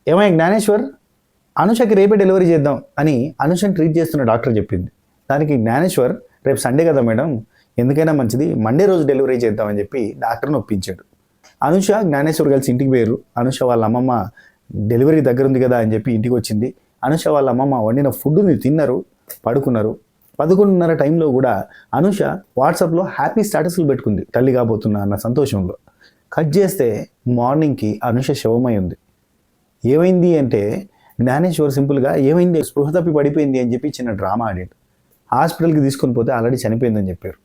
ఏమయ్య జ్ఞానేశ్వర్, అనుషకి రేపే డెలివరీ చేద్దాం అని అనుషని ట్రీట్ చేస్తున్న డాక్టర్ చెప్పింది. దానికి జ్ఞానేశ్వర్, రేపు సండే కదా మేడం, ఎందుకైనా మంచిది మండే రోజు డెలివరీ చేద్దామని చెప్పి డాక్టర్ని ఒప్పించాడు. అనుష జ్ఞానేశ్వర్ కలిసి ఇంటికి పోయారు. అనుష వాళ్ళ అమ్మమ్మ డెలివరీ దగ్గర ఉంది కదా అని చెప్పి ఇంటికి వచ్చింది. అనుష వాళ్ళ అమ్మమ్మ వండిన ఫుడ్ని తిన్నారు, పడుకున్నారు. 11:30 టైంలో కూడా అనుష వాట్సాప్లో హ్యాపీ స్టేటస్లు పెట్టుకుంది, తల్లి కాబోతున్నా అన్న సంతోషంలో. కట్ చేస్తే మార్నింగ్కి అనుష శవమై ఉంది. ఏమైంది అంటే జ్ఞానేశ్వర్ సింపుల్గా ఏమైంది, స్పృహ తప్పి పడిపోయింది అని చెప్పి చిన్న డ్రామా ఆడాడు. హాస్పిటల్కి తీసుకొని పోతే ఆల్రెడీ చనిపోయిందని చెప్పారు.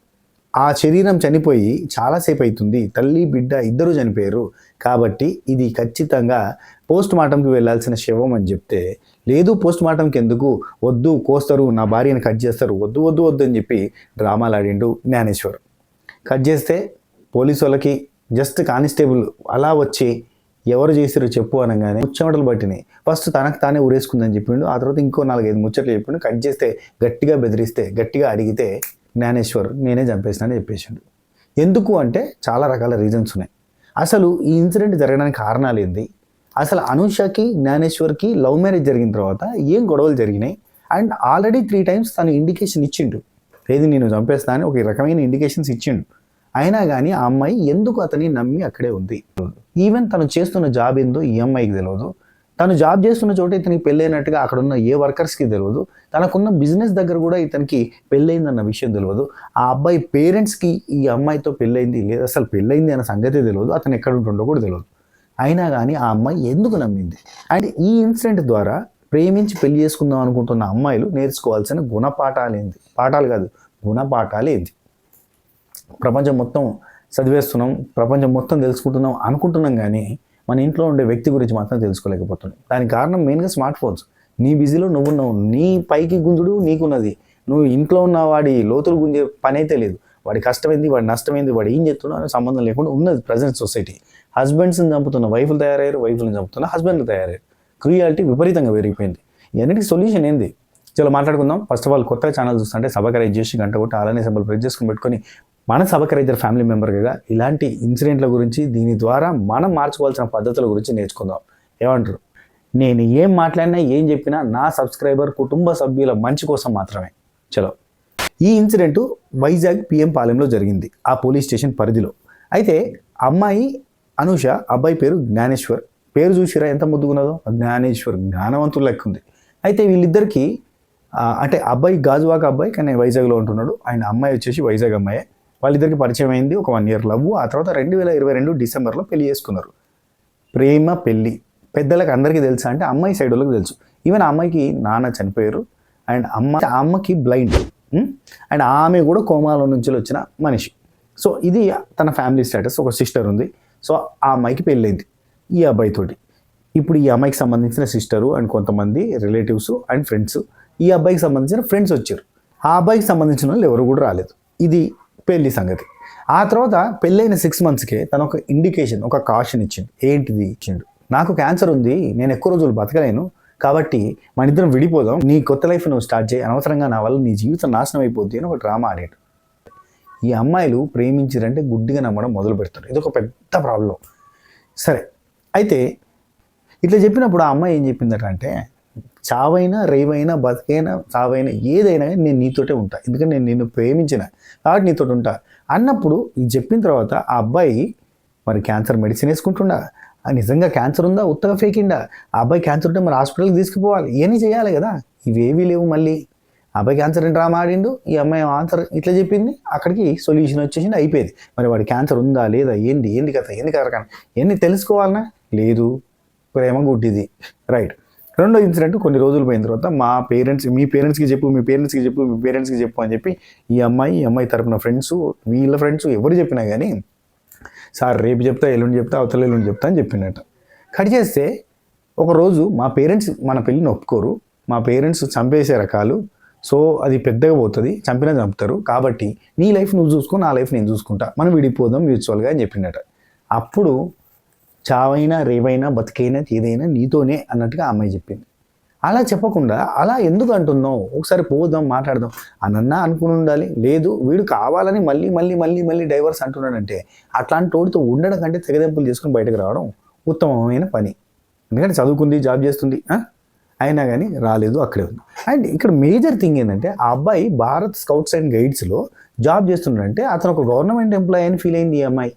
ఆ శరీరం చనిపోయి చాలాసేపు అవుతుంది, తల్లి బిడ్డ ఇద్దరూ చనిపోయారు, కాబట్టి ఇది ఖచ్చితంగా పోస్ట్ మార్టంకి వెళ్ళాల్సిన శవం అని చెప్తే, లేదు పోస్ట్ మార్టంకి ఎందుకు, వద్దు కోస్తారు, నా భార్యని కట్ చేస్తారు, వద్దు వద్దు వద్దు అని చెప్పి డ్రామాలు ఆడిండు జ్ఞానేశ్వర్. కట్ చేస్తే పోలీసు వాళ్ళకి జస్ట్ కానిస్టేబుల్ అలా వచ్చి ఎవరు చేసారో చెప్పు అనగానే ముచ్చమటలు పట్టినాయి. ఫస్ట్ తనకు తానే ఊరేసుకుందని చెప్పిండు. ఆ తర్వాత ఇంకో 4-5 ముచ్చట్లు చెప్పిండు. కట్ చేస్తే గట్టిగా బెదిరిస్తే, గట్టిగా అడిగితే జ్ఞానేశ్వర్ నేనే చంపేసినానని చెప్పేసిండు. ఎందుకు అంటే చాలా రకాల రీజన్స్ ఉన్నాయి. అసలు ఈ ఇన్సిడెంట్ జరగడానికి కారణాలు ఏంది, అసలు అనుషకి జ్ఞానేశ్వర్కి లవ్ మ్యారేజ్ జరిగిన తర్వాత ఏం గొడవలు జరిగినాయి, అండ్ ఆల్రెడీ 3 times తను ఇండికేషన్ ఇచ్చిండు, ఏది నేను చంపేస్తా అని ఒక రకమైన ఇండికేషన్స్ ఇచ్చిండు. అయినా కానీ ఆ అమ్మాయి ఎందుకు అతన్ని నమ్మి అక్కడే ఉంది. ఈవెన్ తను చేస్తున్న జాబ్ ఏందో ఈ అమ్మాయికి తెలియదు. తను జాబ్ చేస్తున్న చోట ఇతనికి పెళ్ళైనట్టుగా అక్కడ ఉన్న ఏ వర్కర్స్కి తెలియదు. తనకున్న బిజినెస్ దగ్గర కూడా ఇతనికి పెళ్ళైందన్న విషయం తెలియదు. ఆ అబ్బాయి పేరెంట్స్కి ఈ అమ్మాయితో పెళ్ళైంది లేదా అసలు పెళ్ళైంది అన్న సంగతి తెలియదు. అతను ఎక్కడ ఉంటుండో కూడా తెలియదు. అయినా కానీ ఆ అమ్మాయి ఎందుకు నమ్మింది. అండ్ ఈ ఇన్సిడెంట్ ద్వారా ప్రేమించి పెళ్లి చేసుకుందాం అనుకుంటున్న అమ్మాయిలు నేర్చుకోవాల్సిన గుణపాఠాలేంది, పాఠాలు కాదు గుణపాఠాలేంది. ప్రపంచం మొత్తం చదివేస్తున్నాం, ప్రపంచం మొత్తం తెలుసుకుంటున్నాం అనుకుంటున్నాం, కానీ మన ఇంట్లో ఉండే వ్యక్తి గురించి మాత్రం తెలుసుకోలేకపోతున్నాం. దానికి కారణం మెయిన్గా స్మార్ట్ ఫోన్స్. నీ బిజీలో నువ్వున్నావు, నీ పైకి గుంజుడు నీకున్నది, నువ్వు ఇంట్లో ఉన్న వాడి లోతులు గుంజే పని అయితే లేదు. వాడి కష్టమైంది, వాడి నష్టమైంది, వాడు ఏం చేస్తున్నా అనే సంబంధం లేకుండా ఉన్నది ప్రజెంట్ సొసైటీ. హస్బెండ్స్ని చంపుతున్న వైఫ్లు తయారయ్యారు, వైఫ్ని చంపుతున్న హస్బెండ్లు తయారయ్యారు. క్రూయాలిటీ విపరీతంగా పెరిగిపోయింది. ఇవన్నిటికి సొల్యూషన్ ఏంది? చలో మాట్లాడుకుందాం. ఫస్ట్ ఆఫ్ ఆల్ కొత్తగా ఛానల్ చూస్తుంటే సబ్స్క్రైబ్ చేసి గంట కొట్టి అలానే సింబల్ ప్రెస్ చేసుకుని పెట్టుకొని మన సబ్స్క్రైబర్ ఫ్యామిలీ మెంబర్గా ఇలాంటి ఇన్సిడెంట్ల గురించి, దీని ద్వారా మనం మార్చుకోవాల్సిన పద్ధతుల గురించి నేర్చుకుందాం. ఏమంటారు? నేను ఏం మాట్లాడినా ఏం చెప్పినా నా సబ్స్క్రైబర్ కుటుంబ సభ్యుల మంచి కోసం మాత్రమే. చలో, ఈ ఇన్సిడెంట్ వైజాగ్ పిఎం పాలెంలో జరిగింది, ఆ పోలీస్ స్టేషన్ పరిధిలో. అయితే అమ్మాయి అనుష, అబ్బాయి పేరు జ్ఞానేశ్వర్. పేరు చూసిరా ఎంత ముద్దుగున్నదో, జ్ఞానేశ్వర్, జ్ఞానవంతులు లెక్క ఉంది. అయితే వీళ్ళిద్దరికీ అంటే అబ్బాయి గాజువాక అబ్బాయి, కానీ వైజాగ్లో ఉంటున్నాడు. ఆయన అమ్మాయి వచ్చేసి వైజాగ్ అమ్మాయి. వాళ్ళిద్దరికి పరిచయం అయింది, ఒక 1 year లవ్. ఆ తర్వాత 2022 డిసెంబర్లో పెళ్లి చేసుకున్నారు. ప్రేమ పెళ్ళి పెద్దలకు అందరికీ తెలుసా అంటే అమ్మాయి సైడ్ వాళ్ళకి తెలుసు. ఈవెన్ ఆ అమ్మాయికి నాన్న చనిపోయారు, అండ్ అమ్మకి బ్లైండ్, అండ్ ఆమె కూడా కోమాలో నుంచి వచ్చిన మనిషి. సో ఇది తన ఫ్యామిలీ స్టేటస్. ఒక సిస్టర్ ఉంది. సో ఆ అమ్మాయికి పెళ్ళైంది ఈ అబ్బాయితోటి. ఇప్పుడు ఈ అమ్మాయికి సంబంధించిన సిస్టరు అండ్ కొంతమంది రిలేటివ్స్ అండ్ ఫ్రెండ్స్, ఈ అబ్బాయికి సంబంధించిన ఫ్రెండ్స్ వచ్చారు. ఆ అబ్బాయికి సంబంధించిన వాళ్ళు ఎవరు కూడా రాలేదు. ఇది పెళ్లి సంగతి. ఆ తర్వాత పెళ్ళైన 6 monthsకే తను ఒక ఇండికేషన్, ఒక కాషన్ ఇచ్చిండు. ఏంటిది ఇచ్చిండు? నాకు క్యాన్సర్ ఉంది, నేను ఎక్కువ రోజులు బతకలేను, కాబట్టి మన ఇద్దరం విడిపోదాం, నీ కొత్త లైఫ్ నువ్వు స్టార్ట్ చేయి, అనవసరంగా నా వల్ల నీ జీవితం నాశనం అయిపోద్ది అని ఒక డ్రామా ఆడాడు. ఈ అమ్మాయిలు ప్రేమించారంటే గుడ్డిగా నమ్మడం మొదలు పెడతారు. ఇది ఒక పెద్ద ప్రాబ్లం. సరే, అయితే ఇట్లా చెప్పినప్పుడు ఆ అమ్మాయి ఏం చెప్పిందట అంటే, చావైనా రేవైనా బతికైనా చావైనా ఏదైనా నేను నీతోటే ఉంటా, ఎందుకంటే నేను నిన్ను ప్రేమించిన కాబట్టి నీతోటి ఉంటా అన్నప్పుడు ఇది చెప్పిన తర్వాత ఆ అబ్బాయి మరి క్యాన్సర్ మెడిసిన్ వేసుకుంటుండా, నిజంగా క్యాన్సర్ ఉందా ఉత్తగా ఫేకిండా, ఆ అబ్బాయి క్యాన్సర్ ఉంటే మరి హాస్పిటల్కి తీసుకుపోవాలి, ఇవన్నీ చేయాలి కదా. ఇవేవీ లేవు. మళ్ళీ ఆ అబ్బాయి క్యాన్సర్ అని డ్రామా ఆడిండు, ఈ అమ్మాయి ఆన్సర్ ఇట్లా చెప్పింది, అక్కడికి సొల్యూషన్ వచ్చేసింది, అయిపోయింది. మరి వాడి క్యాన్సర్ ఉందా లేదా, ఏంది కథ, ఏంది కథ కానీ ఎన్ని తెలుసుకోవాలన్నా లేదు, ప్రేమ గుడ్డిది. రైట్. రెండో ఇన్సిడెంట్ కొన్ని రోజులు పోయిన తర్వాత మీ పేరెంట్స్కి చెప్పు అని చెప్పి ఈ అమ్మాయి తరపున ఫ్రెండ్స్, వీళ్ళ ఫ్రెండ్స్ ఎవరు చెప్పినా కానీ సార్ రేపు చెప్తా, ఎల్లుండి చెప్తా, అవతల ఎల్లుండి చెప్తా అని చెప్పినట్టు. కట్ చేస్తే ఒకరోజు మా పేరెంట్స్ మన పెళ్ళిని ఒప్పుకోరు, మా పేరెంట్స్ చంపేసే రకాలు, సో అది పెద్దగా పోతుంది, చంపుతారు, కాబట్టి నీ లైఫ్ నువ్వు చూసుకో, నా లైఫ్ నేను చూసుకుంటా, మనం విడిపోదాం మ్యూచువల్గా అని చెప్పినట్టు. అప్పుడు చావైనా రేవైనా బతికైనా ఏదైనా నీతోనే అన్నట్టుగా అమ్మాయి చెప్పింది. అలా చెప్పకుండా అలా ఎందుకు అంటున్నావు, ఒకసారి పోదాం మాట్లాడదాం అనన్నా అనుకుని ఉండాలి. లేదు, వీడు కావాలని మళ్ళీ డైవర్స్ అంటున్నాడంటే అట్లాంటి తోడితో ఉండడం కంటే తెగదెంపులు చేసుకుని బయటకు రావడం ఉత్తమమైన పని. ఎందుకంటే చదువుకుంది, జాబ్ చేస్తుంది, అయినా కానీ రాలేదు, అక్కడే ఉంది. అండ్ ఇక్కడ మేజర్ థింగ్ ఏంటంటే ఆ అబ్బాయి భారత్ స్కౌట్స్ అండ్ గైడ్స్లో జాబ్ చేస్తున్నాడంటే అతను ఒక గవర్నమెంట్ ఎంప్లాయీ అని ఫీల్ అయింది ఈ అమ్మాయి.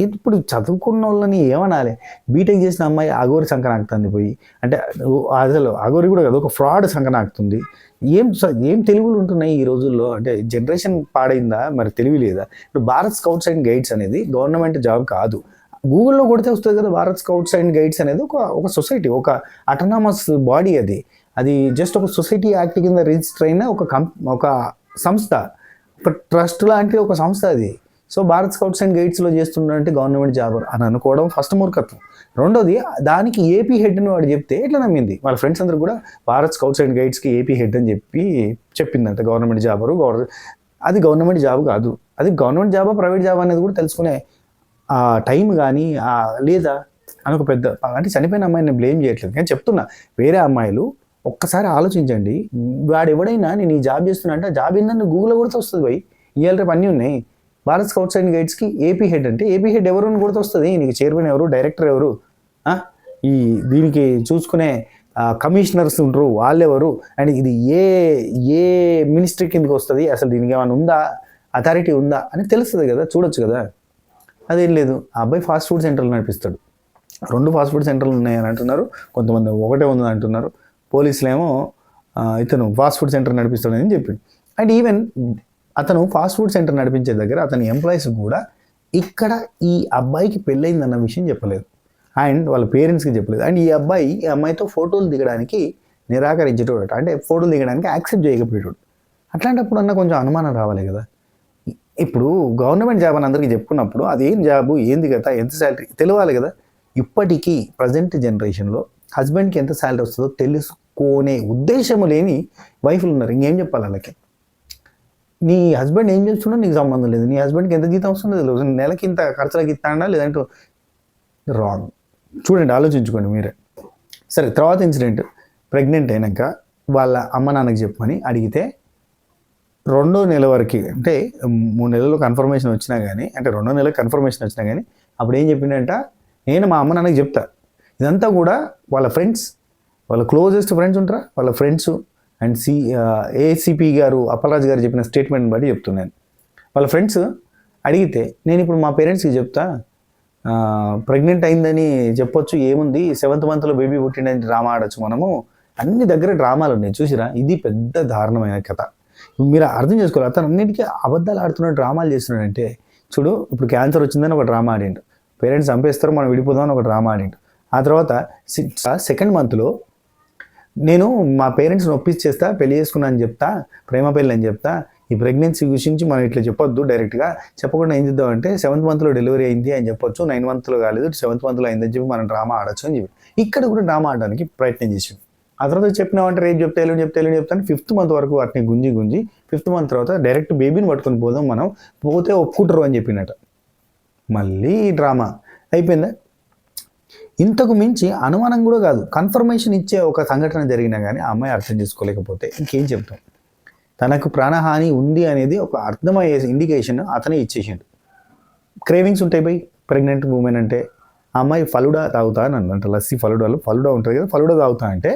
ఇప్పుడు చదువుకున్న వాళ్ళని ఏమనాలి? బీటెక్ చేసిన అమ్మాయి అఘోరి సంకనాకుతుంది పోయి, అంటే అసలు అఘోరి కూడా కదా, ఒక ఫ్రాడ్ సంకనాకుతుంది. ఏం తెలివిలు ఉంటున్నాయి ఈ రోజుల్లో? అంటే జనరేషన్ పాడైందా, మరి తెలివి లేదా? ఇప్పుడు భారత్ స్కౌట్స్ అండ్ గైడ్స్ అనేది గవర్నమెంట్ జాబ్ కాదు. గూగుల్లో కొడితే వస్తుంది కదా, భారత్ స్కౌట్స్ అండ్ గైడ్స్ అనేది ఒక సొసైటీ, ఒక అటానమస్ బాడీ. అది జస్ట్ ఒక సొసైటీ యాక్ట్ కింద రిజిస్టర్ అయిన ఒక సంస్థ, ఒక ట్రస్ట్ లాంటి ఒక సంస్థ అది. సో భారత్ స్కౌట్స్ అండ్ గైడ్స్లో చేస్తున్నాడంటే గవర్నమెంట్ జాబ్ అని అనుకోవడం ఫస్ట్ మూర్ఖత్వం. రెండోది, దానికి ఏపీ హెడ్ అని వాడు చెప్తే ఎట్లా నమ్మింది? వాళ్ళ ఫ్రెండ్స్ అందరూ కూడా భారత్ స్కౌట్స్ అండ్ గైడ్స్కి ఏపీ హెడ్ అని చెప్పిందంట గవర్నమెంట్ జాబరు. అది గవర్నమెంట్ జాబ్ కాదు. అది గవర్నమెంట్ జాబా ప్రైవేట్ జాబ్ అనేది కూడా తెలుసుకునే ఆ టైం కానీ లేదా అని ఒక పెద్ద, అంటే చనిపోయిన అమ్మాయిని నేను బ్లేమ్ చేయట్లేదు, కానీ చెప్తున్నా, వేరే అమ్మాయిలు ఒక్కసారి ఆలోచించండి. వాడు ఎవడైనా నేను ఈ జాబ్ చేస్తున్నా అంటే జాబ్ ఏంటంటే గూగుల్లో కూడా వస్తుంది పోయి, ఇవాళ రేపు అన్నీ ఉన్నాయి. భారత్ స్కౌట్స్ అండ్ గైడ్స్కి ఏపీ హెడ్ అంటే ఏపీ హెడ్ ఎవరు అని కూడా వస్తుంది. నీకు చైర్మన్ ఎవరు, డైరెక్టర్ ఎవరు, దీనికి చూసుకునే కమిషనర్స్ ఉంటారు, వాళ్ళెవరు, అండ్ ఇది ఏ మినిస్ట్రీ కిందకి వస్తుంది, అసలు దీనికి ఏమైనా ఉందా, అథారిటీ ఉందా అని తెలుస్తుంది కదా, చూడొచ్చు కదా. అదేం లేదు. ఆ అబ్బాయి ఫాస్ట్ ఫుడ్ సెంటర్లు నడిపిస్తాడు. 2 ఫాస్ట్ ఫుడ్ సెంటర్లు ఉన్నాయని అంటున్నారు, కొంతమంది ఒకటే ఉందని అంటున్నారు. పోలీసులు ఏమో ఇతను ఫాస్ట్ ఫుడ్ సెంటర్ నడిపిస్తాడని చెప్పిండు. అండ్ ఈవెన్ అతను ఫాస్ట్ ఫుడ్ సెంటర్ నడిపించే దగ్గర అతని ఎంప్లాయీస్ కూడా ఇక్కడ ఈ అబ్బాయికి పెళ్ళయిందన్న విషయం చెప్పలేదు, అండ్ వాళ్ళ పేరెంట్స్కి చెప్పలేదు. అండ్ ఈ అమ్మాయితో ఫోటోలు దిగడానికి నిరాకరించేటోడట, అంటే ఫోటోలు దిగడానికి యాక్సెప్ట్ చేయకపోయేటోడు. అట్లాంటప్పుడు అన్న కొంచెం అనుమానం రావాలి కదా. ఇప్పుడు గవర్నమెంట్ జాబ్ అని అందరికీ చెప్పుకున్నప్పుడు అదేం జాబు, ఏంది కదా, ఎంత శాలరీ తెలియాలి కదా. ఇప్పటికీ ప్రజెంట్ జనరేషన్లో హస్బెండ్కి ఎంత శాలరీ వస్తుందో తెలుసుకునే ఉద్దేశము లేని వైఫ్లు ఉన్నారు. ఇంకేం చెప్పాలి వాళ్ళకి? నీ హస్బెండ్ ఏం చేస్తున్నా నీకు సంబంధం లేదు, నీ హస్బెండ్కి ఎంత జీతం వస్తుందో తెలియదు, నెలకి ఇంత ఖర్చులకి ఇస్తాడా లేదంటే రాంగ్. చూడండి, ఆలోచించుకోండి మీరే. సరే, తర్వాత ఇన్సిడెంట్, ప్రెగ్నెంట్ అయినాక వాళ్ళ అమ్మ నాన్నకి చెప్పమని అడిగితే 2వ నెల వరకు, అంటే 3 నెలలు కన్ఫర్మేషన్ వచ్చినా కానీ, అంటే 2వ నెలకు కన్ఫర్మేషన్ వచ్చినా కానీ అప్పుడు ఏం చెప్పిండంట, నేను మా అమ్మ నాన్నకి చెప్తా. ఇదంతా కూడా వాళ్ళ ఫ్రెండ్స్, వాళ్ళ క్లోజెస్ట్ ఫ్రెండ్స్ ఉంటారా, వాళ్ళ ఫ్రెండ్స్ అండ్ ఏసీపీ గారు అప్పలరాజు గారు చెప్పిన స్టేట్మెంట్ బట్టి చెప్తున్నాను. వాళ్ళ ఫ్రెండ్స్ అడిగితే నేను ఇప్పుడు మా పేరెంట్స్కి చెప్తా, ప్రెగ్నెంట్ అయిందని చెప్పొచ్చు, ఏముంది 7th మంత్లో బేబీ పుట్టిండని డ్రామా ఆడచ్చు మనము, అన్ని దగ్గర డ్రామాలు ఉన్నాయి చూసిరా. ఇది పెద్ద దారుణమైన కథ. మీరు అర్థం చేసుకోవాలి, అతను అన్నిటికీ అబద్ధాలు ఆడుతున్నాడు, డ్రామాలు చేస్తున్నాడంటే. చూడు, ఇప్పుడు క్యాన్సర్ వచ్చిందని ఒక డ్రామా ఆడిండు, పేరెంట్స్ చంపేస్తారు మనం విడిపోదామని ఒక డ్రామా ఆడిండు. ఆ తర్వాత 2nd మంత్లో నేను మా పేరెంట్స్ని ఒప్పించేస్తా, పెళ్లి చేసుకున్నా అని చెప్తా, ప్రేమ పెళ్ళి అని చెప్తా, ఈ ప్రెగ్నెన్సీ గురించి మనం ఇట్లా చెప్పొద్దు, డైరెక్ట్గా చెప్పకుండా ఏం చేద్దామంటే 7th మంత్లో డెలివరీ అయింది అని చెప్పొచ్చు, 9 మంత్లో కాలేదు 7th మంత్లో అయిందని చెప్పి మనం డ్రామా ఆడచ్చు అని చెప్పి ఇక్కడ కూడా డ్రామా ఆడడానికి ప్రయత్నం చేసాం. ఆ తర్వాత చెప్పినామంటే రేపు చెప్తాను 5th మంత్ వరకు వాటిని గుంజి 5th మంత్ తర్వాత డైరెక్ట్ బేబీని పట్టుకొని పోదాం మనం, పోతే ఒప్పుకుంటారు అని చెప్పినట్ట. మళ్ళీ డ్రామా అయిపోయిందా? ఇంతకు మించి అనుమానం కూడా కాదు, కన్ఫర్మేషన్ ఇచ్చే ఒక సంఘటన జరిగినా కానీ ఆ అమ్మాయి అర్థం చేసుకోలేకపోతే ఇంకేం చెప్తాం? తనకు ప్రాణహాని ఉంది అనేది ఒక అర్థమయ్యే ఇండికేషన్ అతనే ఇచ్చేసిండు. క్రేవింగ్స్ ఉంటాయి బై ప్రెగ్నెంట్ ఉమెన్ అంటే. ఆ అమ్మాయి ఫలుడా తాగుతా అని అంట, లస్సీ ఫలుడా ఉంటుంది కదా, ఫలుడా తాగుతా అంటే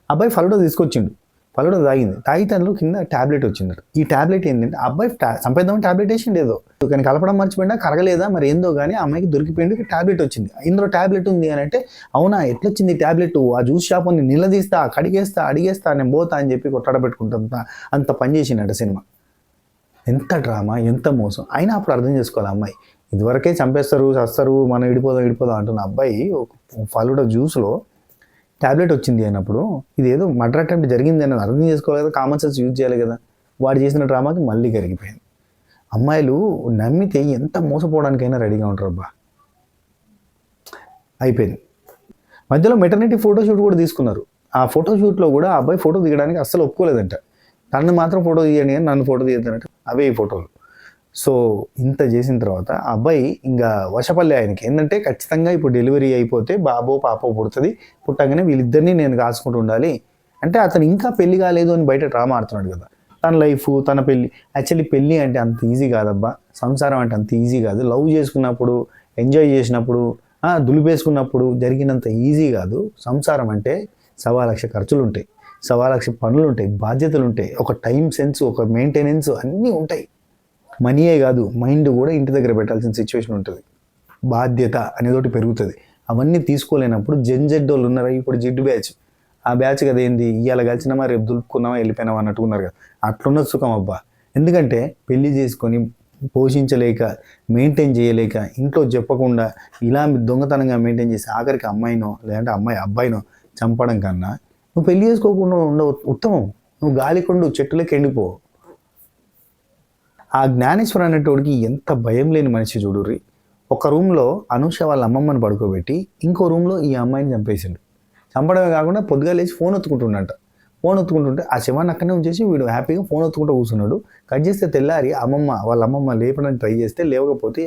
అబ్బాయి ఫలుడా తీసుకొచ్చిండు, ఫలుడా తాగింది, తాగితే అందులో కింద ట్యాబ్లెట్ వచ్చింది. ఈ ట్యాబ్లెట్ ఏంటంటే అబ్బాయి చంపేద్దామని ట్యాబ్లెట్ వేసిండు, ఏదో కానీ కలపడం మర్చిపోయినా కరగలేదా మరి ఏందో కానీ ఆ అమ్మాయికి దొరికిపోయింది ట్యాబ్లెట్ వచ్చింది. ఇందులో ట్యాబ్లెట్ ఉంది అని అంటే అవునా ఎట్లొచ్చింది ట్యాబ్లెట్, ఆ జ్యూస్ షాప్ని నిలదీస్తా, కడిగేస్తా, అడిగేస్తా, నేను పోతా అని చెప్పి కొట్టాడబెట్టుకుంటా, అంత పని చేసిండట సినిమా. ఎంత డ్రామా, ఎంత మోసం. అయినా అప్పుడు అర్థం చేసుకోవాలి అమ్మాయి, ఇదివరకే చంపేస్తారు, చస్తారు, మనం విడిపోదాం అంటున్న అబ్బాయి ఫలుడా జ్యూస్లో ట్యాబ్లెట్ వచ్చింది అన్నప్పుడు ఇదేదో మర్డర్ అటెంప్ట్ జరిగింది అని అర్థం చేసుకోవాలి కదా, కామన్ సెన్స్ యూజ్ చేయాలి కదా. వాడు చేసిన డ్రామాకి మళ్ళీ కరిగిపోయింది. అమ్మాయిలు నమ్మితే ఎంత మోసపోవడానికైనా రెడీగా ఉంటారు అబ్బా. అయిపోయింది. మధ్యలో మెటర్నిటీ ఫోటోషూట్ కూడా తీసుకున్నారు. ఆ ఫోటోషూట్లో కూడా ఆ అబ్బాయి ఫోటో దిగడానికి అస్సలు ఒప్పుకోలేదంట. తనను మాత్రం ఫోటో తీయండి అని నన్ను ఫోటో తీయద్దంట. అవే ఈ ఫోటోలు. సో ఇంత చేసిన తర్వాత ఆ అబ్బాయి ఇంకా వశపల్లె ఆయనకి ఏంటంటే ఖచ్చితంగా ఇప్పుడు డెలివరీ అయిపోతే బాబో పాపో పుడుతుంది, పుట్టగానే వీళ్ళిద్దరినీ నేను కాసుకుంటూ ఉండాలి అంటే అతను ఇంకా పెళ్లి కాలేదు అని బయట డ్రామా ఆడుతున్నాడు కదా. తన లైఫ్, తన పెళ్ళి. యాక్చువల్లీ పెళ్ళి అంటే అంత ఈజీ కాదబ్బా, సంసారం అంటే అంత ఈజీ కాదు. లవ్ చేసుకున్నప్పుడు, ఎంజాయ్ చేసినప్పుడు, దులిపేసుకున్నప్పుడు జరిగినంత ఈజీ కాదు. సంసారం అంటే 1,00,000 ఖర్చులు ఉంటాయి, 1,00,000 పనులు ఉంటాయి, బాధ్యతలు ఉంటాయి, ఒక టైం సెన్స్, ఒక మెయింటెనెన్స్ అన్నీ ఉంటాయి. మనీయే కాదు, మైండ్ కూడా ఇంటి దగ్గర పెట్టాల్సిన సిచ్యువేషన్ ఉంటుంది. బాధ్యత అనేది ఒకటి పెరుగుతుంది. అవన్నీ తీసుకోలేనప్పుడు జెడ్డోళ్ళు ఉన్నారా ఇప్పుడు, జిడ్డు బ్యాచ్. ఆ బ్యాచ్ కదా ఏంది, ఇవాళ కలిసినామా రేపు దులుపుకున్నామా వెళ్ళిపోయినామా అన్నట్టుకున్నారు కదా. అట్లున్న సుఖం అబ్బా. ఎందుకంటే పెళ్లి చేసుకొని పోషించలేక, మెయింటైన్ చేయలేక, ఇంట్లో చెప్పకుండా ఇలా దొంగతనంగా మెయింటైన్ చేసి ఆఖరికి అమ్మాయినో లేదంటే అబ్బాయినో చంపడం కన్నా నువ్వు పెళ్లి చేసుకోకుండా ఉండవు ఉత్తమం. నువ్వు గాలికొండు చెట్టులోకి ఎండిపో. ఆ జ్ఞానేశ్వర్ అనేటోడికి ఎంత భయం లేని మనిషి చూడుర్రి. ఒక రూమ్లో అనూష వాళ్ళ అమ్మమ్మని పడుకోబెట్టి ఇంకో రూమ్లో ఈ అమ్మాయిని చంపేసిండు. చంపడమే కాకుండా పొద్దుగా లేచి ఫోన్ ఎత్తుకుంటుండంట. ఫోన్ ఎత్తుకుంటుంటే ఆ శవాన్ని అక్కడనే ఉంచేసి వీడు హ్యాపీగా ఫోన్ ఎత్తుకుంటూ కూర్చున్నాడు. కట్ చేస్తే తెల్లారి వాళ్ళ అమ్మమ్మ లేపడానికి ట్రై చేస్తే లేవకపోతే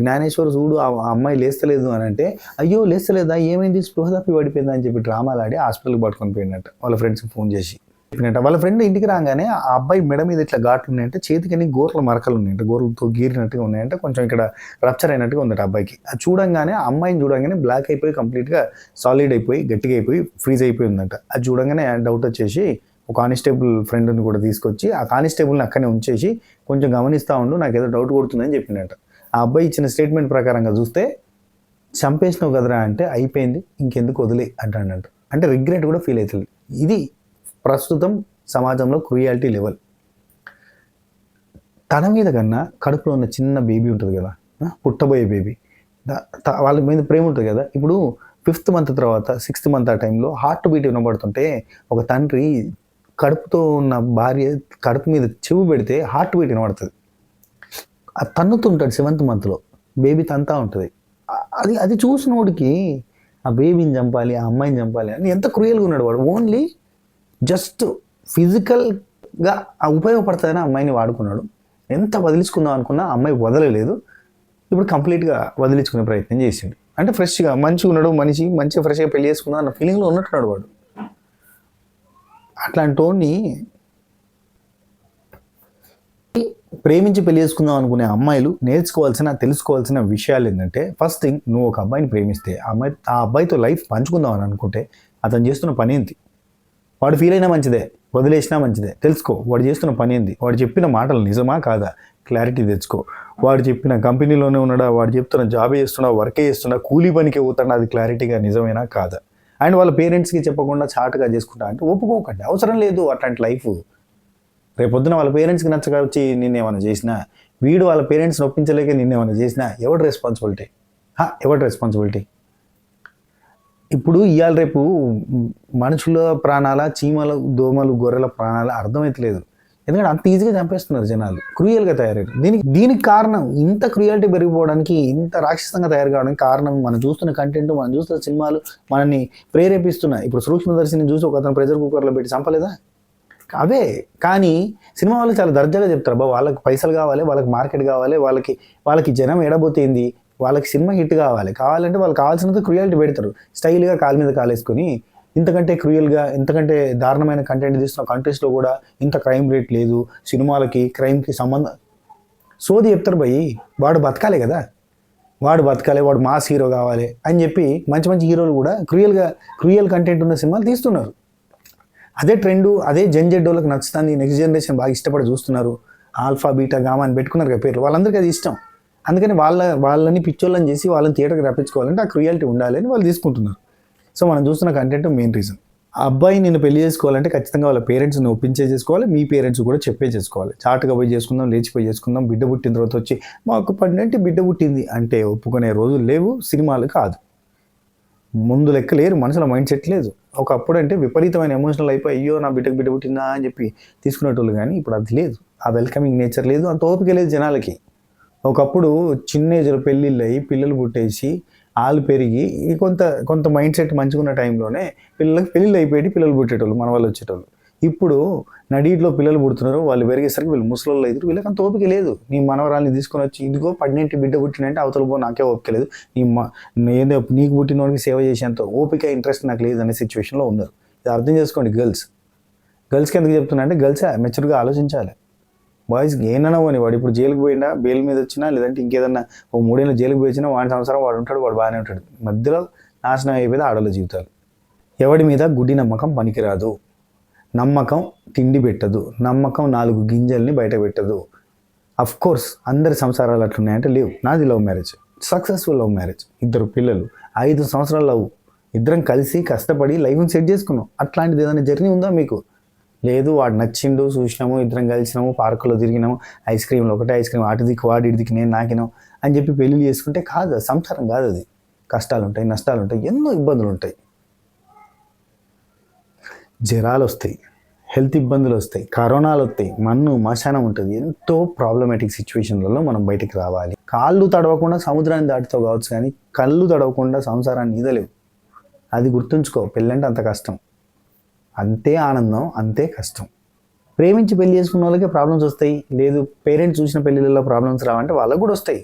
జ్ఞానేశ్వర్ చూడు ఆ అమ్మాయి లేస్తలేదు అని అంటే, అయ్యో లేస్తలేదా, ఏమైంది, స్పృహ తప్పి పడిపోయిందా అని చెప్పి డ్రామాలు ఆడి హాస్పిటల్కి పట్టుకొని పోయినట్ట. వాళ్ళ ఫ్రెండ్స్కి ఫోన్ చేసి చెప్పినట్ట. వాళ్ళ ఫ్రెండ్ ఇంటికి రాగానే ఆ అబ్బాయి మెడ మీద ఇట్లా ఘాట్లు ఉన్నాయంటే, చేతికి గోర్ల మరకలు ఉన్నాయంట, గోర్లతో గీరినట్టుగా ఉన్నాయంటే, కొంచెం ఇక్కడ రప్చర్ అయినట్టుగా ఉందట అబ్బాయికి. అది చూడంగానే ఆ అమ్మాయిని చూడంగానే బ్లాక్ అయిపోయి కంప్లీట్గా సాలిడ్ అయిపోయి గట్టిగా అయిపోయి ఫ్రీజ్ అయిపోయి ఉందంట. అది చూడంగానే డౌట్ వచ్చేసి ఒక కానిస్టేబుల్ ఫ్రెండ్ని కూడా తీసుకొచ్చి ఆ కానిస్టేబుల్ని అక్కడనే ఉంచేసి కొంచెం గమనిస్తూ ఉండు, నాకు ఏదో డౌట్ కొడుతుందని చెప్పిండట. ఆ అబ్బాయి ఇచ్చిన స్టేట్మెంట్ ప్రకారంగా చూస్తే చంపేసినావు కదరా అంటే అయిపోయింది ఇంకెందుకు వదిలే అంటాడంట. అంటే రిగ్రెట్ కూడా ఫీల్ అవుతుంది. ఇది ప్రస్తుతం సమాజంలో క్రూయాలిటీ లెవెల్. తన మీద కన్నా కడుపులో ఉన్న చిన్న బేబీ ఉంటుంది కదా, పుట్టబోయే బేబీ, వాళ్ళ మీద ప్రేమ ఉంటుంది కదా. ఇప్పుడు 5th మంత్ తర్వాత 6th మంత్ ఆ టైంలో హార్ట్ బీట్ వినబడుతుంటే ఒక తండ్రి కడుపుతో ఉన్న భార్య కడుపు మీద చెవు పెడితే హార్ట్ బీట్ వినబడుతుంది. అది తన్నుతుంటాడు 7th మంత్లో, బేబీ తంతా ఉంటుంది. అది చూసినోడికి ఆ బేబీని చంపాలి, ఆ అమ్మాయిని చంపాలి అని ఎంత క్రూయల్గా ఉన్నాడు వాడు. ఓన్లీ జస్ట్ ఫిజికల్గా ఉపయోగపడుతుందని అమ్మాయిని వాడుకున్నాడు. ఎంత వదిలించుకుందాం అనుకున్నా అమ్మాయి వదలలేదు. ఇప్పుడు కంప్లీట్గా వదిలించుకునే ప్రయత్నం చేసిండు. అంటే ఫ్రెష్గా మంచిగా ఉన్నాడు, మంచిగా ఫ్రెష్గా పెళ్లి చేసుకుందాం అన్న ఫీలింగ్లో ఉన్నట్టున్నాడు వాడు. అట్లాంటి వాడిని ప్రేమించి పెళ్లి చేసుకుందాం అనుకునే అమ్మాయిలు తెలుసుకోవాల్సిన విషయాలు ఏంటంటే, ఫస్ట్ థింగ్, నువ్వు ఒక అబ్బాయిని ప్రేమిస్తే ఆ అబ్బాయితో లైఫ్ పంచుకుందాం అని అనుకుంటే అతను చేస్తున్న పని ఏంటి, వాడు ఫీల్ అయినా మంచిదే, వదిలేసినా మంచిదే, తెలుసుకో వాడు చేస్తున్న పని ఏంది, వాడు చెప్పిన మాటలు నిజమా కాదా క్లారిటీ తెచ్చుకో. వాడు చెప్పిన కంపెనీలోనే ఉన్నాడా, వాడు చెప్తున్న జాబ్ చేస్తున్నా, వర్కే చేస్తున్నా, కూలీ పనికి పోతున్నా, అది క్లారిటీగా నిజమేనా కాదా. అండ్ వాళ్ళ పేరెంట్స్కి చెప్పకుండా చాటుగా చేసుకుంటా అంటే ఒప్పుకోకండి, అవసరం లేదు అట్లాంటి లైఫ్. రేపొద్దున వాళ్ళ పేరెంట్స్కి నచ్చక వచ్చి నిన్నేమైనా చేసినా, వీడు వాళ్ళ పేరెంట్స్ని ఒప్పించలేక నిన్నేమైనా చేసినా ఎవరి రెస్పాన్సిబిలిటీ. ఇప్పుడు ఇవాళ రేపు మనుషుల ప్రాణాల, చీమల, దోమలు, గొర్రెల ప్రాణాల అర్థమవుతలేదు. ఎందుకంటే అంత ఈజీగా చంపేస్తున్నారు జనాలు, క్రూయల్గా తయారయ్యారు. దీనికి కారణం, ఇంత క్రూయాలిటీ పెరిగిపోవడానికి, ఇంత రాక్షసంగా తయారు కావడానికి కారణం మనం చూస్తున్న కంటెంట్, మనం చూస్తున్న సినిమాలు మనల్ని ప్రేరేపిస్తున్నాయి. ఇప్పుడు సూక్ష్మదర్శిని చూసి ఒక అతను ప్రెషర్ కుక్కర్లో పెట్టి చంపలేదా, అవే. కానీ సినిమా వాళ్ళు చాలా దర్జాగా చెప్తారు, అబ్బా వాళ్ళకి పైసలు కావాలి, వాళ్ళకి మార్కెట్ కావాలి, వాళ్ళకి జనం ఎడబోతేంది, వాళ్ళకి సినిమా హిట్ కావాలంటే వాళ్ళకి కావాల్సినంత క్రూయాలిటీ పెడతారు. స్టైల్గా కాలు మీద కాలేసుకొని ఇంతకంటే క్రూయల్గా, ఇంతకంటే దారుణమైన కంటెంట్ తీస్తున్న కంట్రీస్లో కూడా ఇంత క్రైమ్ రేట్ లేదు, సినిమాలకి క్రైమ్కి సంబంధం సోది చెప్తారు. భయ్ వాడు బతకాలి కదా, వాడు మాస్ హీరో కావాలి అని చెప్పి మంచి హీరోలు కూడా క్రూయల్ కంటెంట్ ఉన్న సినిమాలు తీస్తున్నారు. అదే ట్రెండు, అదే జెడ్డోళ్ళకి నచ్చుతుంది, నెక్స్ట్ జనరేషన్ బాగా ఇష్టపడి చూస్తున్నారు. ఆల్ఫా, బీటా, గామా అని పెట్టుకున్నారు కదా పేర్లు, వాళ్ళందరికీ అది ఇష్టం. అందుకని వాళ్ళని పిచ్చోళ్ళని చేసి వాళ్ళని థియేటర్కి రప్పించుకోవాలంటే ఆ క్రూయాలిటీ ఉండాలి అని వాళ్ళు తీసుకుంటున్నారు. సో మనం చూస్తున్న కంటెంట్ మెయిన్ రీజన్. ఆ అబ్బాయి నేను పెళ్లి చేసుకోవాలంటే ఖచ్చితంగా వాళ్ళ పేరెంట్స్ని ఒప్పించే చేసుకోవాలి, మీ పేరెంట్స్ కూడా చెప్పే చేసుకోవాలి. చాటుగా పోయి చేసుకుందాం, లేచిపోయి చేసుకుందాం, బిడ్డ పుట్టిన తర్వాత వచ్చి మాకు 12 బిడ్డ పుట్టింది అంటే ఒప్పుకునే రోజులు లేవు, సినిమాలు కాదు. ముందు లెక్క లేరు, మనుషుల మైండ్ సెట్ లేదు. ఒకప్పుడు అంటే విపరీతమైన ఎమోషనల్ అయిపోయి అయ్యో నా బిడ్డ పుట్టిందా అని చెప్పి తీసుకునేటోళ్ళు, కానీ ఇప్పుడు అది లేదు. ఆ వెల్కమింగ్ నేచర్ లేదు, అంత ఓపిక లేదు జనాలకి. ఒకప్పుడు చిన్న ఏజ్లో పెళ్ళిళ్ళు అయ్యి పిల్లలు పుట్టేసి వాళ్ళు పెరిగి కొంత మైండ్ సెట్ మంచిగా ఉన్న టైంలోనే పెళ్ళిళ్ళు అయిపోయి పిల్లలు పుట్టేటోళ్ళు, మన వాళ్ళు వచ్చేటోళ్ళు. ఇప్పుడు నడీట్లో పిల్లలు పుడుతున్నారు, వాళ్ళు పెరిగేసరికి వీళ్ళు ముసలోళ్ళు అవుతారు, వీళ్ళకి అంత ఓపిక లేదు. నీ మనవరాల్ని తీసుకొని వచ్చి ఇదిగో 12 బిడ్డ పుట్టినంటే అవతల పో నాకే ఓపిక లేదు, ఏదో నీకు పుట్టిన వాడికి సేవ చేసేంత ఓపిక, ఇంట్రెస్ట్ నాకు లేదు అనే సిచ్యువేషన్లో ఉన్నారు. ఇది అర్థం చేసుకోండి. గర్ల్స్కి ఎందుకు చెప్తున్నా అంటే గర్ల్స్ మెచ్యూర్గా ఆలోచించాలి. బాయ్స్కి ఏమన్నా పోనీ వాడు ఇప్పుడు జైలుకి పోయినా బెయిల్ మీద వచ్చినా లేదంటే ఇంకేదన్నా ఓ 3 ఏళ్ళు జైలుకి పోయి వచ్చినా వాడి సంవత్సరం వాడు ఉంటాడు, వాడు బాగానే ఉంటాడు. మధ్యలో నాశనం అయిపోయింది ఆడవాళ్ళ జీవితాలు. ఎవడి మీద గుడ్డి నమ్మకం పనికిరాదు. నమ్మకం తిండి పెట్టదు, నమ్మకం 4 గింజల్ని బయట పెట్టదు. అఫ్ కోర్స్ అందరి సంసారాలు అట్లున్నాయంటే లేవు. నాది love marriage, successful love marriage, 2 పిల్లలు, 5 సంవత్సరాల లవ్, ఇద్దరం కలిసి కష్టపడి లైఫ్ని సెట్ చేసుకున్నాం. అట్లాంటిది ఏదైనా జర్నీ ఉందా మీకు? లేదు. వాడు నచ్చిండు, చూసినాము, ఇద్దరం కలిసినాము, పార్కులో తిరిగినాము, ఐస్ క్రీమ్లో ఒకటే ఐస్ క్రీమ్, అటు దిక్కు వాడి ఇటు దిక్కు నేను నాకినాం అని చెప్పి పెళ్ళిళ్ళు చేసుకుంటే కాదు, సంసారం కాదు అది. కష్టాలు ఉంటాయి, నష్టాలు ఉంటాయి, ఎన్నో ఇబ్బందులు ఉంటాయి, జ్వరాలు వస్తాయి, హెల్త్ ఇబ్బందులు వస్తాయి, కరోనాలు వస్తాయి, మన్ను మశానం ఉంటుంది. ఎంతో ప్రాబ్లమాటిక్ సిచ్యువేషన్లలో మనం బయటికి రావాలి. కాళ్ళు తడవకుండా సముద్రాన్ని దాటుతావు కావచ్చు, కానీ కళ్ళు తడవకుండా సంసారాన్ని ఈదలేవు. అది గుర్తుంచుకో. పెళ్ళంటే అంత కష్టం, అంతే ఆనందం, అంతే కష్టం. ప్రేమించి పెళ్లి చేసుకున్న వాళ్ళకే ప్రాబ్లమ్స్ వస్తాయి. లేదు పేరెంట్స్ చూసిన పెళ్ళిళ్ళలో ప్రాబ్లమ్స్ రావంటే వాళ్ళకు కూడా వస్తాయి.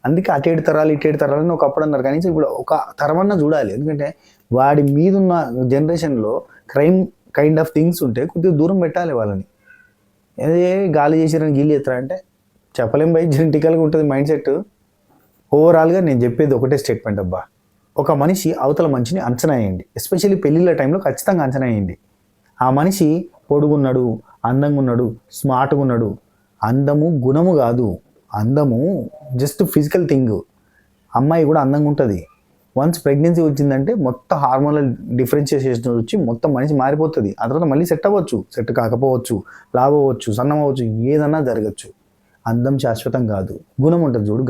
అందుకే అటేడు తరాలు ఇటేడు తరాలు అని ఒకప్పుడు అన్నారు, కానీ ఇప్పుడు ఒక తరమన్నా చూడాలి. ఎందుకంటే వాడి మీదున్న జనరేషన్లో క్రైమ్ కైండ్ ఆఫ్ థింగ్స్ ఉంటే కొద్దిగా దూరం పెట్టాలి వాళ్ళని. అదే గాలి చేసిరని గీలి ఎత్తారంటే చెప్పలేం. బై జెనెటికల్గా ఉంటుంది మైండ్ సెట్. ఓవరాల్గా నేను చెప్పేది ఒకటే స్టేట్మెంట్ అబ్బా, ఒక మనిషి అవతల మనిషిని అంచనా వేయండి. ఎస్పెషల్లీ పెళ్ళిళ్ళ టైంలో ఖచ్చితంగా అంచనా వేయండి. ఆ మనిషి పొడుగున్నాడు, అందంగా ఉన్నాడు, స్మార్ట్గా ఉన్నాడు. అందము గుణము కాదు, అందము జస్ట్ ఫిజికల్ థింగ్. అమ్మాయి కూడా అందంగా ఉంటుంది. వన్స్ ప్రెగ్నెన్సీ వచ్చిందంటే మొత్తం హార్మోనల్ డిఫరెన్షియేషన్ వచ్చి మొత్తం మనిషి మారిపోతుంది. ఆ తర్వాత మళ్ళీ సెట్ అవ్వచ్చు, సెట్ కాకపోవచ్చు, లావ్ అవ్వచ్చు, సన్నం అవ్వచ్చు, ఏదన్నా జరగచ్చు. అందం శాశ్వతం కాదు. గుణం ఉంటుంది చూడు,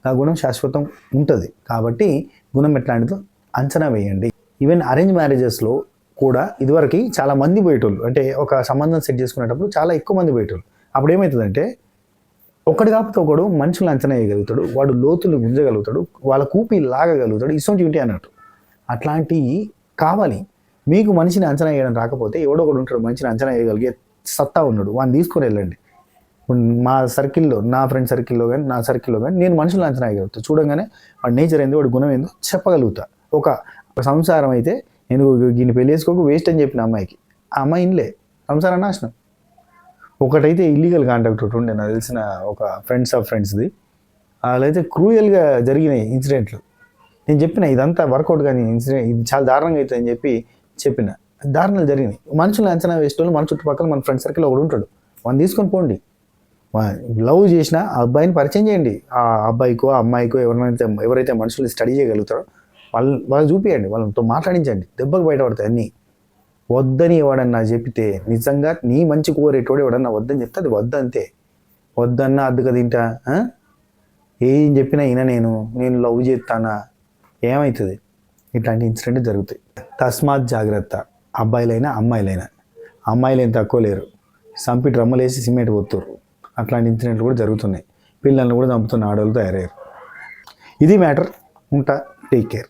ఆ గుణం శాశ్వతం ఉంటుంది. కాబట్టి గుణం ఎట్లాంటిదో అంచనా వేయండి. ఈవెన్ అరేంజ్ మ్యారేజెస్లో కూడా ఇదివరకు చాలా మంది పోయేటోళ్ళు, అంటే ఒక సంబంధం సెట్ చేసుకునేటప్పుడు చాలా ఎక్కువ మంది పోయేటోళ్ళు. అప్పుడు ఏమవుతుందంటే ఒకటి కాకపోతే ఒకడు మనుషులు అంచనా వేయగలుగుతాడు, వాడు లోతులు గుంజగలుగుతాడు, వాళ్ళ కూపి లాగగలుగుతాడు, ఇసొంటి అన్నట్టు. అట్లాంటివి కావాలి. మీకు మనిషిని అంచనా వేయడం రాకపోతే ఎవడో ఒకడు ఉంటాడు మనిషిని అంచనా వేయగలిగే సత్తా ఉన్నాడు, వాడిని తీసుకొని వెళ్ళండి. మా సర్కిల్లో, నా ఫ్రెండ్ సర్కిల్లో కానీ నా సర్కిల్లో కానీ నేను మనుషులు అంచనా వేయగలుగుతా. చూడంగానే వాడి నేచర్ ఏందో, వాడి గుణం ఏందో చెప్పగలుగుతా. ఒక సంసారం అయితే నేను దీన్ని పెళ్లి చేసుకోక వేస్ట్ అని చెప్పిన అమ్మాయికి, ఆ అమ్మాయి ఇన్లే, సంసారం నాశనం. ఒకటైతే ఇల్లీగల్ కాంటాక్ట్ ఒకటి ఉండే నాకు తెలిసిన ఒక ఫ్రెండ్స్ ఆఫ్ ఫ్రెండ్స్ది. వాళ్ళైతే క్రూయల్గా జరిగినాయి ఇన్సిడెంట్లు. నేను చెప్పిన ఇదంతా వర్కౌట్ కానీ ఇన్సిడెంట్ ఇది చాలా దారుణంగా అవుతుంది అని చెప్పిన. దారుణాలు జరిగినాయి. మనుషులు అంచనా వేసేటోళ్ళు మన చుట్టుపక్కల మన ఫ్రెండ్ సర్కిల్ ఒకడు ఉంటాడు, వాడిని తీసుకొని పోండి. లవ్ చేసిన ఆ అబ్బాయిని పరిచయం చేయండి. ఆ అబ్బాయికో ఆ అమ్మాయికో ఎవరైతే మనుషుల్ని స్టడీ చేయగలుగుతారో వాళ్ళు చూపియండి, వాళ్ళతో మాట్లాడించండి. దెబ్బకు బయటపడతాయి అన్నీ. వద్దని ఎవడన్నా చెప్తే, నిజంగా నీ మంచి కోరేటోడు ఎవడన్నా వద్దని చెప్తే అది వద్దంతే. వద్దన్నా అద్దుక తింటా, ఏం చెప్పినా నేను లవ్ చేస్తానా, ఏమవుతుంది? ఇట్లాంటి ఇన్సిడెంట్ జరుగుతాయి. తస్మాత్ జాగ్రత్త. అబ్బాయిలైనా అమ్మాయిలైనా. అమ్మాయిలు ఏం తక్కువ లేరు, సంపి డ్రమ్మలేసి సిమెంట్ పోతుర్రు. అట్లాంటి ఇన్సిడెంట్లు కూడా జరుగుతున్నాయి. పిల్లల్ని కూడా చంపుతున్న ఆడవాళ్ళు తయారయ్యారు. ఇది మ్యాటర్. ఉంటా. Take care.